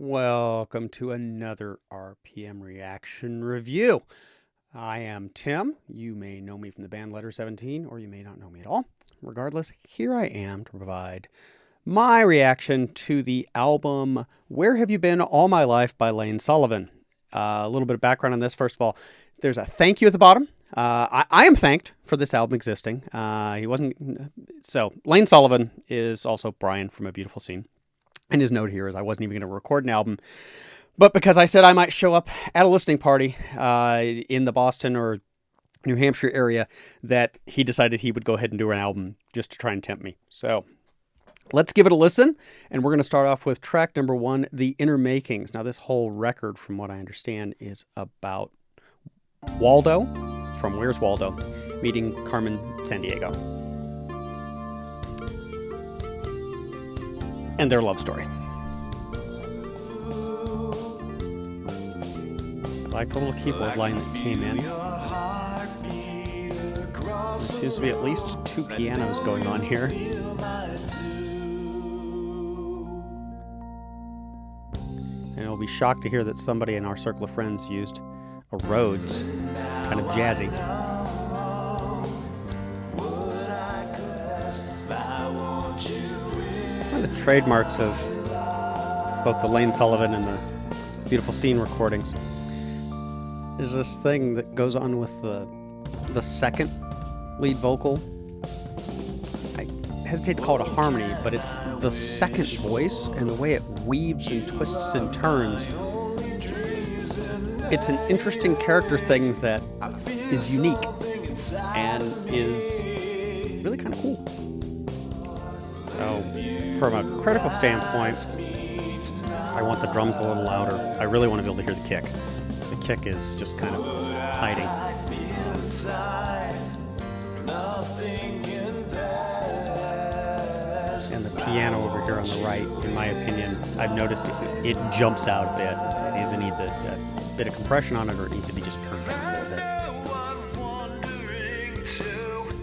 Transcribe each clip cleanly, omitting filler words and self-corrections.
Welcome to another RPM reaction review. I am Tim. You may know me from the band Letter 17, or you may not know me at all. Regardless, here I am to provide my reaction to the album Where Have You Been All My Life by Sullivan. A little bit of background on this. First of all, there's a thank you at the bottom. I am thanked for this album existing. He wasn't. So Lane Sullivan is also Brian from A Beautiful Scene. And his note here is I wasn't even going to record an album, but because I said I might show up at a listening party in the Boston or New Hampshire area, that he decided he would go ahead and do an album just to try and tempt me. So let's give it a listen, and we're going to start off with track number 1, The Inner Makings. Now, this whole record, from what I understand, is about Waldo from Where's Waldo meeting Carmen Sandiego and their love story. I like the little keyboard line that came in. There seems to be at least 2 pianos going on here. And I'll be shocked to hear that somebody in our circle of friends used a Rhodes, kind of jazzy. One of the trademarks of both the Lane Sullivan and the Beautiful Scene recordings is this thing that goes on with the second lead vocal. I hesitate to call it a harmony, but it's the second voice and the way it weaves and twists and turns. It's an interesting character thing that is unique and is really kind of cool. So, from a critical standpoint, I want the drums a little louder. I really want to be able to hear the kick. The kick is just kind of hiding. And the piano over here on the right, in my opinion, I've noticed it jumps out a bit. It either needs a bit of compression on it, or it needs to be just turned down a little bit.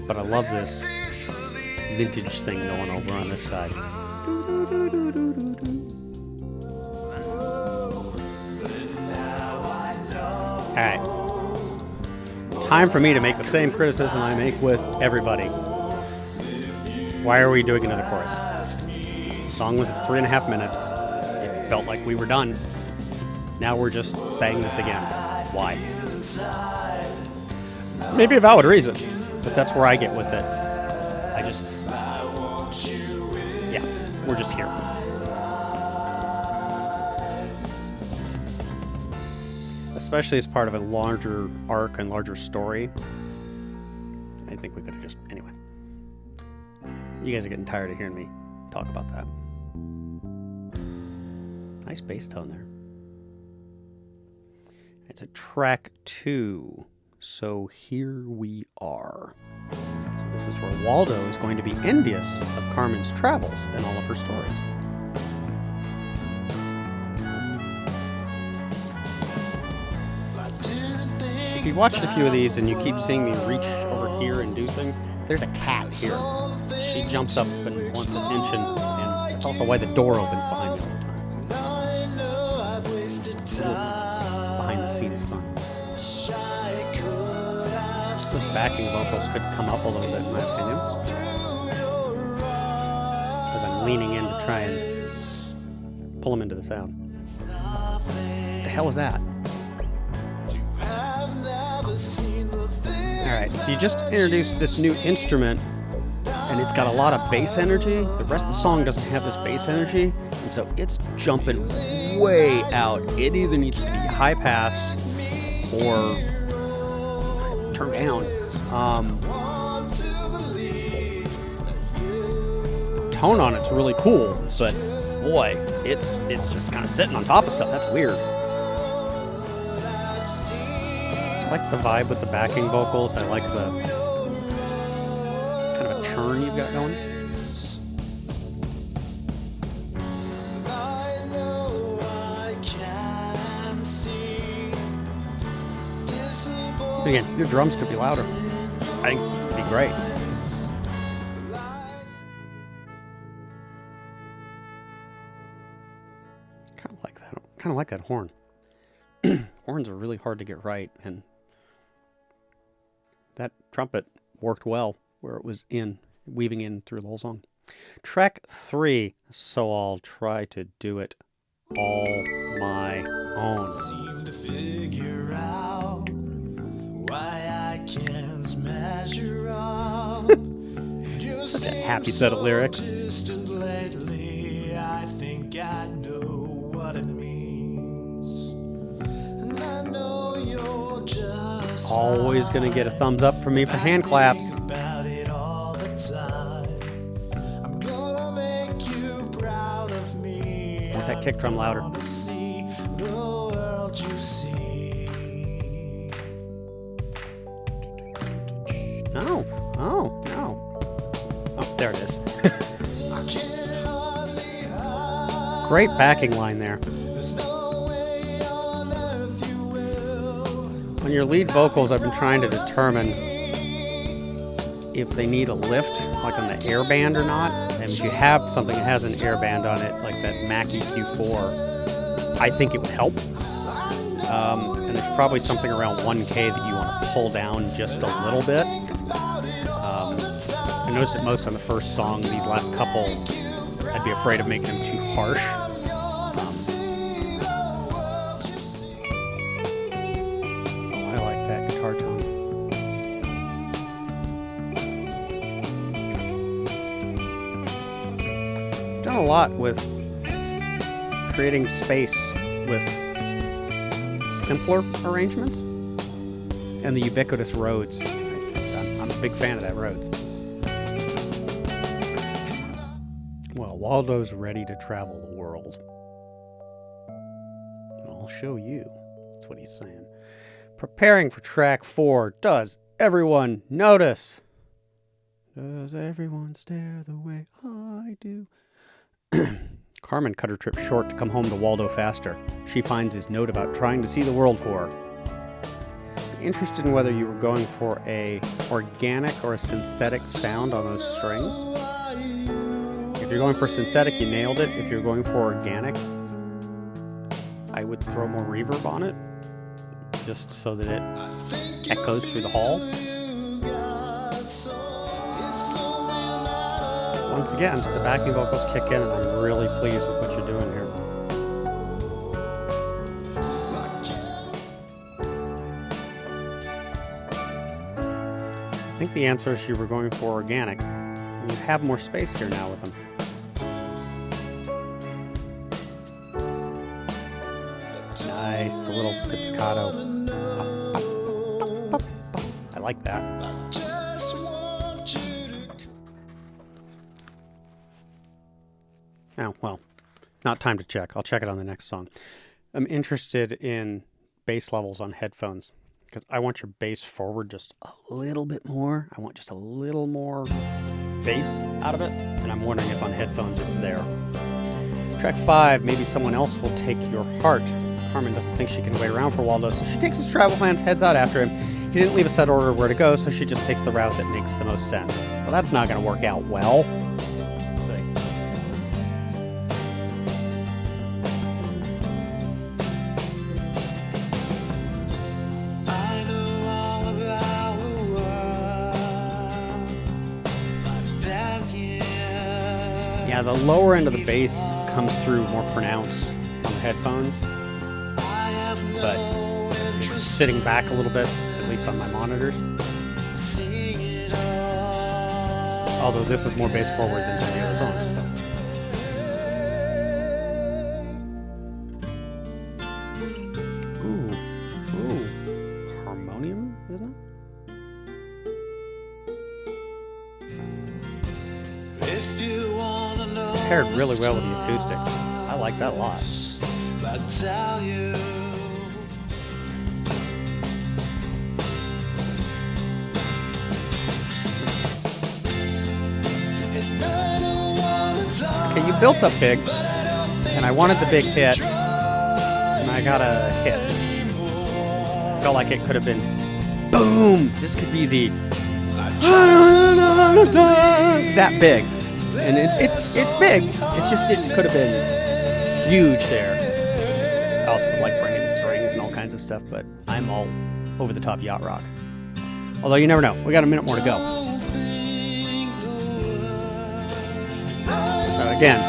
But I love this vintage thing going over on this side. Alright. Time for me to make the same criticism I make with everybody. Why are we doing another chorus? The song was 3.5 minutes. It felt like we were done. Now we're just saying this again. Why? Maybe a valid reason, but that's where I get with it. Yeah, we're just here. Especially as part of a larger arc and larger story. I think we could have just... Anyway. You guys are getting tired of hearing me talk about that. Nice bass tone there. It's a track 2. So here we are. So this is where Waldo is going to be envious of Carmen's travels and all of her stories. If you watched a few of these and you keep seeing me reach over here and do things, there's a cat here. She jumps up and wants attention, and that's also why the door opens behind me all the time. Behind the scenes fun. Those backing vocals could come up a little bit, in my opinion, because I'm leaning in to try and pull them into the sound. What the hell is that? Alright, so you just introduced this new instrument, and it's got a lot of bass energy. The rest of the song doesn't have this bass energy, and so it's jumping way out. It either needs to be high-passed or turned down. Tone on it's really cool, but boy, it's just kind of sitting on top of stuff. That's weird. I like the vibe with the backing vocals. I like the kind of a churn you've got going. Again, your drums could be louder. I think it'd be great. Kind of like that kind of like that horn. Horns are really hard to get right, and that trumpet worked well where it was weaving in through the whole song. Track 3, so I'll try to do it all my own. Seem to figure out why I can't measure up. Such a happy set of lyrics. Lately, I think I know what it means. And I know you're just always going to get a thumbs up from me for hand claps. about it all the time. I'm gonna make you proud of me. Want that kick drum louder. See the world you see. No. Oh, no. Oh, there it is. I can't hardly hide. Great backing line there. There's no way on earth you will. On your lead vocals, I've been trying to determine if they need a lift, like on the airband or not. And if you have something that has an airband on it, like that Mac EQ4, I think it would help. And there's probably something around 1K that you want to pull down just a little bit. I noticed it most on the first song. These last couple, I'd be afraid of making them too harsh. I like that guitar tone. I've done a lot with creating space with simpler arrangements and the ubiquitous Rhodes. I'm a big fan of that Rhodes. Well, Waldo's ready to travel the world. I'll show you. That's what he's saying. Preparing for track 4. Does everyone notice? Does everyone stare the way I do? Carmen cut her trip short to come home to Waldo faster. She finds his note about trying to see the world for her. Interested in whether you were going for a organic or a synthetic sound on those strings. If you're going for synthetic, you nailed it. If you're going for organic, I would throw more reverb on it, just so that it echoes through the hall. Once again, the backing vocals kick in, and I'm really pleased with what you're doing here. I think the answer is you were going for organic. You have more space here now with them. Nice, the little pizzicato. I like that. Oh, well, not time to check. I'll check it on the next song. I'm interested in bass levels on headphones because I want your bass forward just a little bit more. I want just a little more bass out of it, and I'm wondering if on headphones it's there. Track 5, maybe someone else will take your heart. Carmen doesn't think she can wait around for Waldo, so she takes his travel plans, heads out after him. He didn't leave a set order of where to go, so she just takes the route that makes the most sense. Well, that's not going to work out well. Let's see. I know all about the world. I've been here. Yeah, the lower end of the bass comes through more pronounced on the headphones, but it's sitting back a little bit, at least on my monitors. Although this is more bass forward than some of the other songs. Ooh, harmonium, isn't it? If you wanna know, Paired really well with the acoustics. I like that a lot. I tell you. Okay, you built up big, and I wanted the big hit, and I got a hit. Felt like it could have been boom. This could be the that big, and it's big. It's just it could have been huge there. I also would like bringing strings and all kinds of stuff, but I'm all over the top yacht rock. Although you never know. We got a minute more to go. So again,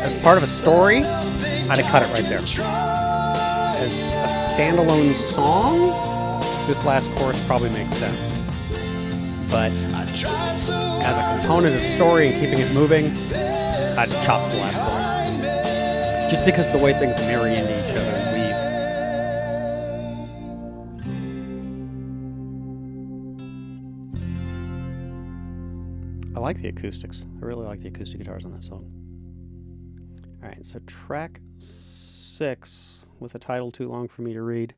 as part of a story, I'd have cut it right there. As a standalone song, this last chorus probably makes sense. But as a component of story and keeping it moving, I'd chop the last chorus. Just because of the way things marry into each other and weave. I like the acoustics. I really like the acoustic guitars on that song. Alright, so track 6, with a title too long for me to read.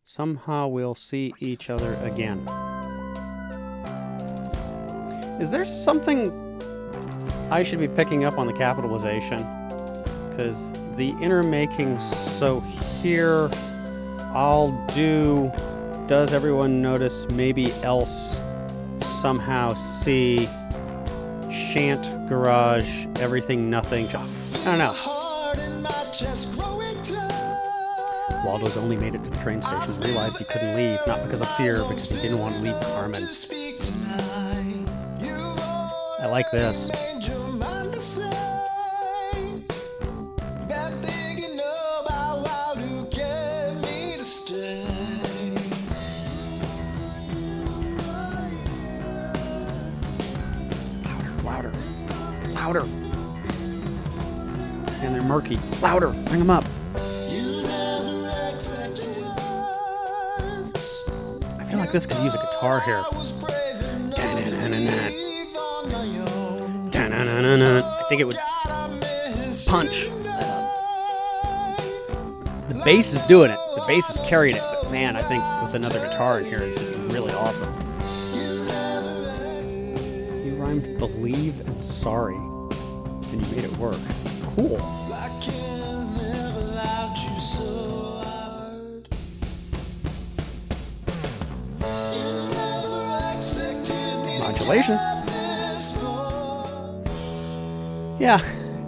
Somehow we'll see each other again. Is there something I should be picking up on the capitalization? Because the inner makings, so here I'll do does everyone notice, maybe else, somehow see, shan't, garage, everything, nothing. I don't know. Waldo's only made it to the train station and realized he couldn't leave, not because of fear, because he didn't want to leave Carmen. I like this. Louder, louder, louder. And they're murky. Louder, bring them up. I feel like this could use a guitar here. I think it would punch. The bass is doing it. The bass is carrying it. But man, I think with another guitar in here is really awesome. You rhymed believe and sorry, and you made it work. Cool. Modulation. Yeah,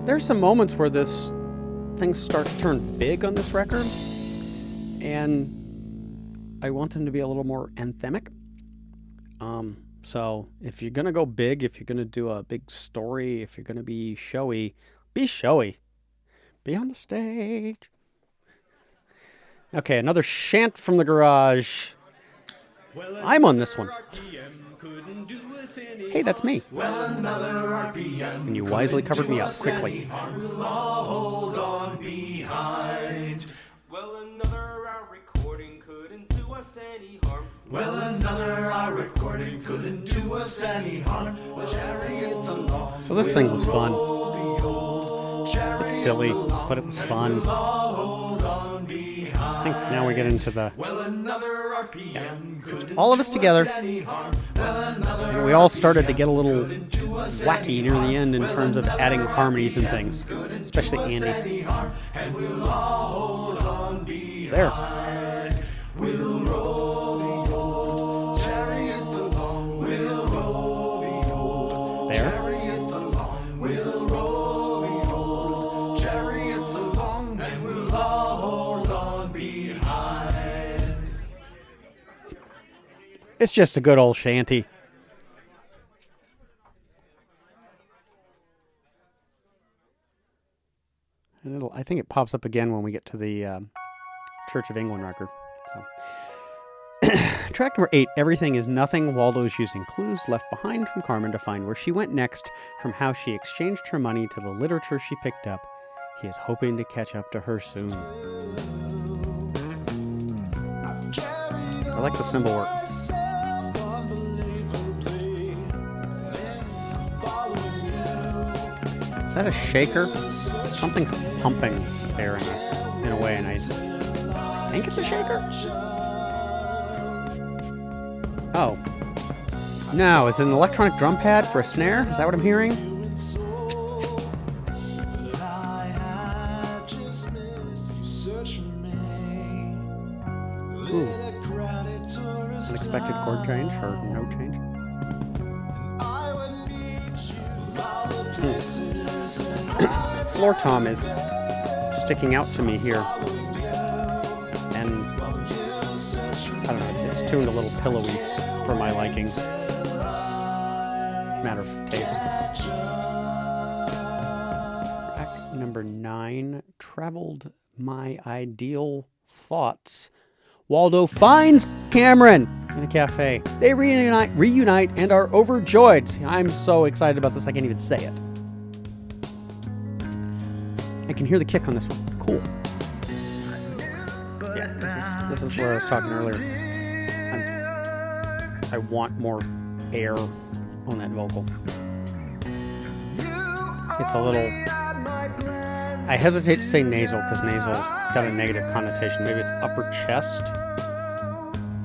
there's some moments where things start to turn big on this record, and I want them to be a little more anthemic. So if you're gonna go big, if you're gonna do a big story, if you're gonna be showy, be showy. Be on the stage. Okay, another chant from the garage. I'm on this one. Hey, that's me. And you wisely covered me up quickly. We'll all hold on behind. Well, another our recording couldn't do us any harm. Well, another our recording couldn't do us any harm. Well, chariots along. So this thing was fun. It's silly, but it was fun. I think now we get into the... all of us together. And we all started to get a little wacky near the end in terms of adding harmonies and things. Especially Andy. There. There. It's just a good old shanty. And I think it pops up again when we get to the Church of England record. So. Track number 8, Everything is Nothing. Waldo is using clues left behind from Carmen to find where she went next, from how she exchanged her money to the literature she picked up. He is hoping to catch up to her soon. I like the cymbal work. Is that a shaker? Something's pumping there in a way, and I think it's a shaker? Oh. No, is it an electronic drum pad for a snare? Is that what I'm hearing? Ooh. Unexpected chord change or no change? Floor tom is sticking out to me here. And I don't know, it's tuned a little pillowy for my liking. Matter of taste. Track number 9, Traveled My Ideal Thoughts. Waldo finds Cameron in a cafe. They reunite and are overjoyed. I'm so excited about this, I can't even say it. I can hear the kick on this one. Cool. Yeah, this is where I was talking earlier. I want more air on that vocal. It's a little... I hesitate to say nasal because nasal's got a negative connotation. Maybe it's upper chest.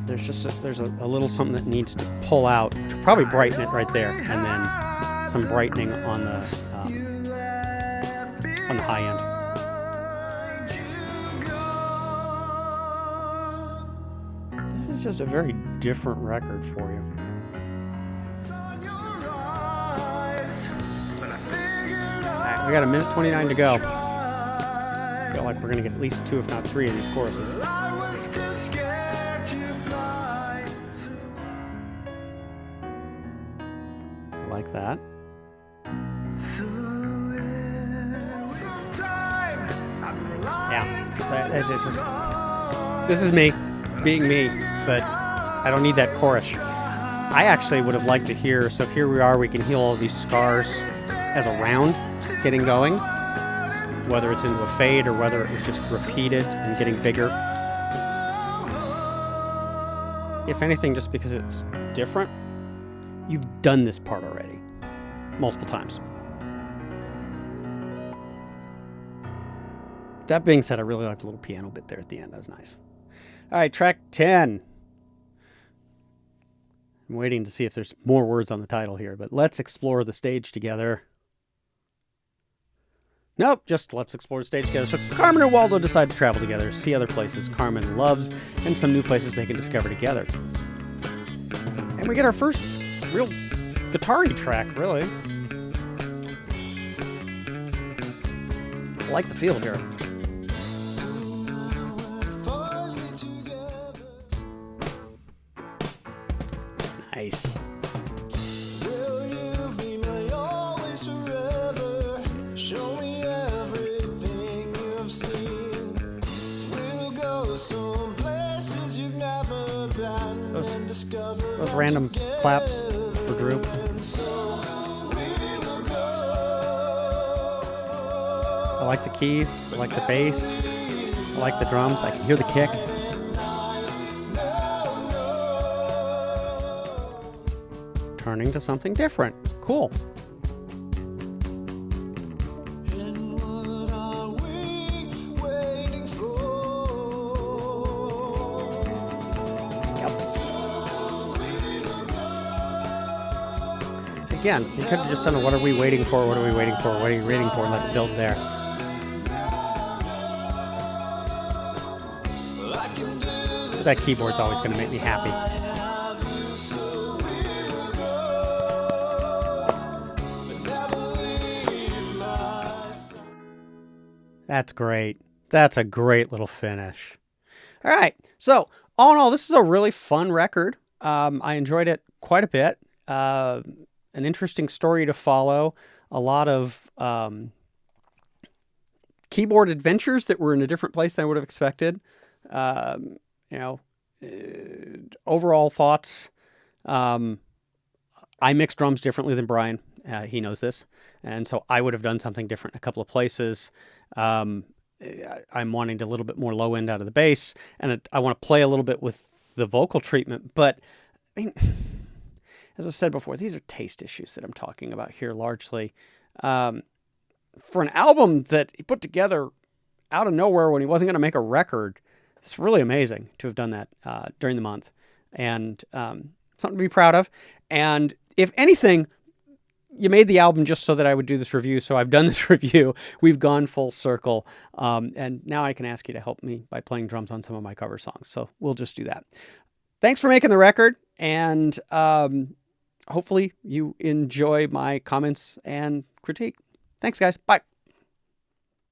There's a little something that needs to pull out, which will probably brighten it right there, and then some brightening on the high end. This is just a very different record for you. Alright, we got 1:29 to go. I feel like we're going to get at least 2, if not 3 of these choruses. I like that. Yeah, this is me being me, but I don't need that chorus. I actually would have liked to hear, so here we are, we can heal all these scars as a round getting going, whether it's into a fade or whether it was just repeated and getting bigger. If anything, just because it's different, you've done this part already multiple times. That being said, I really liked the little piano bit there at the end. That was nice. All right, track 10. I'm waiting to see if there's more words on the title here, but let's explore the stage together. Nope, just let's explore the stage together. So Carmen and Waldo decide to travel together, see other places Carmen loves, and some new places they can discover together. And we get our first real guitar-y track, really. I like the feel here. Nice. Will you be my always forever? Show me everything you've seen. We'll go some places you've never been and discover Those random claps for Drew. I like the keys. I like the bass. I like the drums. I can hear the kick. Turning to something different. Cool. And what are we waiting for? Yep. So again, you could have just done a what are we waiting for, what are we waiting for, what are you waiting for, and let it build there. But that keyboard's always going to make me happy. That's great. That's a great little finish. All right. So, all in all, this is a really fun record. I enjoyed it quite a bit. An interesting story to follow. A lot of keyboard adventures that were in a different place than I would have expected. Overall thoughts. I mix drums differently than Brian. He knows this. And so I would have done something different in a couple of places. I'm wanting a little bit more low end out of the bass, and I want to play a little bit with the vocal treatment. But I mean, as I said before, these are taste issues that I'm talking about here largely. For an album that he put together out of nowhere when he wasn't going to make a record, it's really amazing to have done that during the month, and something to be proud of. And if anything, you made the album just so that I would do this review, so I've done this review. We've gone full circle, and now I can ask you to help me by playing drums on some of my cover songs, so we'll just do that. Thanks for making the record, and hopefully you enjoy my comments and critique. Thanks, guys. Bye.